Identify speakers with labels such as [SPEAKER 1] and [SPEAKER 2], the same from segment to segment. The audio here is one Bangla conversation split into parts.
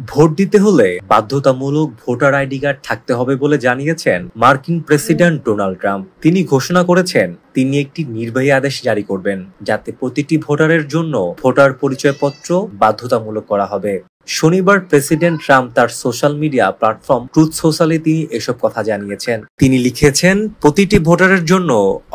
[SPEAKER 1] ভোট দিতে হলে বাধ্যতামূলক ভোটার আইডি কার্ড থাকতে হবে বলে জানিয়েছেন মার্কিন প্রেসিডেন্ট ডোনাল্ড ট্রাম্প। তিনি ঘোষণা করেছেন তিনি একটি নির্বাহী আদেশ জারি করবেন যাতে প্রতিটি ভোটারের জন্য ভোটার পরিচয়পত্র বাধ্যতামূলক করা হবে। শনিবার প্রেসিডেন্ট ট্রাম্প তার সোশ্যাল মিডিয়া প্ল্যাটফর্ম ট্রুথ সোশ্যালে তিনি এসব কথা জানিয়েছেন। তিনি লিখেছেন, প্রতিটি ভোটারের জন্য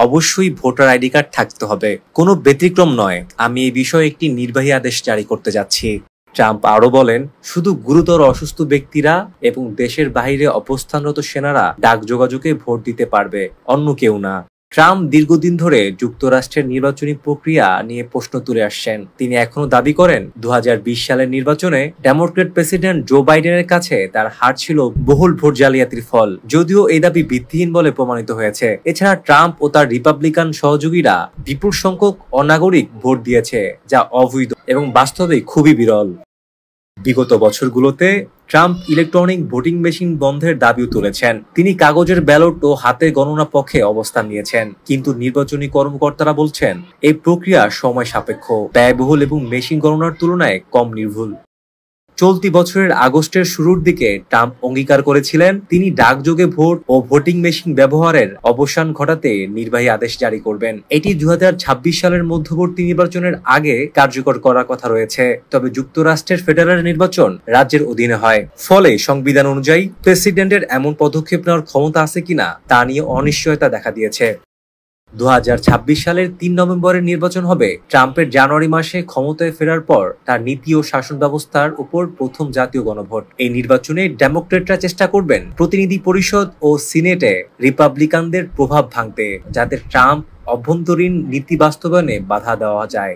[SPEAKER 1] অবশ্যই ভোটার আইডি কার্ড থাকতে হবে, কোনো ব্যতিক্রম নয়। আমি এই বিষয়ে একটি নির্বাহী আদেশ জারি করতে যাচ্ছি। ট্রাম্প আরো বলেন, শুধু গুরুতর অসুস্থ ব্যক্তিরা এবং দেশের বাইরে অবস্থানরত সেনারা ডাক যোগাযোগে ভোট দিতে পারবে, অন্য কেউ না। ট্রাম্প দীর্ঘদিন ধরে যুক্তরাষ্ট্রের নির্বাচনী প্রক্রিয়া নিয়ে প্রশ্ন তুলে আসছেন। তিনি এখনো দাবি করেন 2020 সালের নির্বাচনে ডেমোক্রেট প্রেসিডেন্ট জো বাইডেনের কাছে তার হার ছিল বহুল ভোট জালিয়াতির ফল, যদিও এই দাবি ভিত্তিহীন বলে প্রমাণিত হয়েছে। এছাড়া ট্রাম্প ও তার রিপাবলিকান সহযোগীরা বিপুল সংখ্যক অনাগরিক ভোট দিয়েছে, যা অবৈধ এবং বাস্তবে খুবই বিরল। বিগত বছরগুলোতে ট্রাম্প ইলেকট্রনিক ভোটিং মেশিন বন্ধের দাবিও তুলেছেন। তিনি কাগজের ব্যালট ও হাতে গণনা পক্ষে অবস্থান নিয়েছেন, কিন্তু নির্বাচনী কর্মকর্তারা বলছেন এই প্রক্রিয়া সময় সাপেক্ষ, ব্যয়বহুল এবং মেশিন গণনার তুলনায় কম নির্ভুল। চলতি বছরের আগস্টের শুরুর দিকে ট্রাম্প অঙ্গীকার করেছিলেন তিনি ডাকযোগে ভোট ও ভোটিং মেশিন ব্যবহারের অবসান ঘটাতে নির্বাহী আদেশ জারি করবেন। এটি 2026 সালের মধ্যবর্তী নির্বাচনের আগে কার্যকর করার কথা রয়েছে। তবে যুক্তরাষ্ট্রের ফেডারেল নির্বাচন রাজ্যের অধীনে হয়, ফলে সংবিধান অনুযায়ী প্রেসিডেন্টের এমন পদক্ষেপ নেওয়ার ক্ষমতা আছে কিনা তা নিয়ে অনিশ্চয়তা দেখা দিয়েছে। 2026 সালের 3 নভেম্বরের নির্বাচন হবে ট্রাম্পের জানুয়ারি মাসে ক্ষমতায় ফেরার পর তার নীতি ও শাসন ব্যবস্থার উপর প্রথম জাতীয় গণভোট। এই নির্বাচনে ডেমোক্রেটরা চেষ্টা করবেন প্রতিনিধি পরিষদ ও সিনেটে রিপাবলিকানদের প্রভাব ভাঙতে, যাতে ট্রাম্প অভ্যন্তরীণ নীতি বাস্তবায়নে বাধা দেওয়া যায়।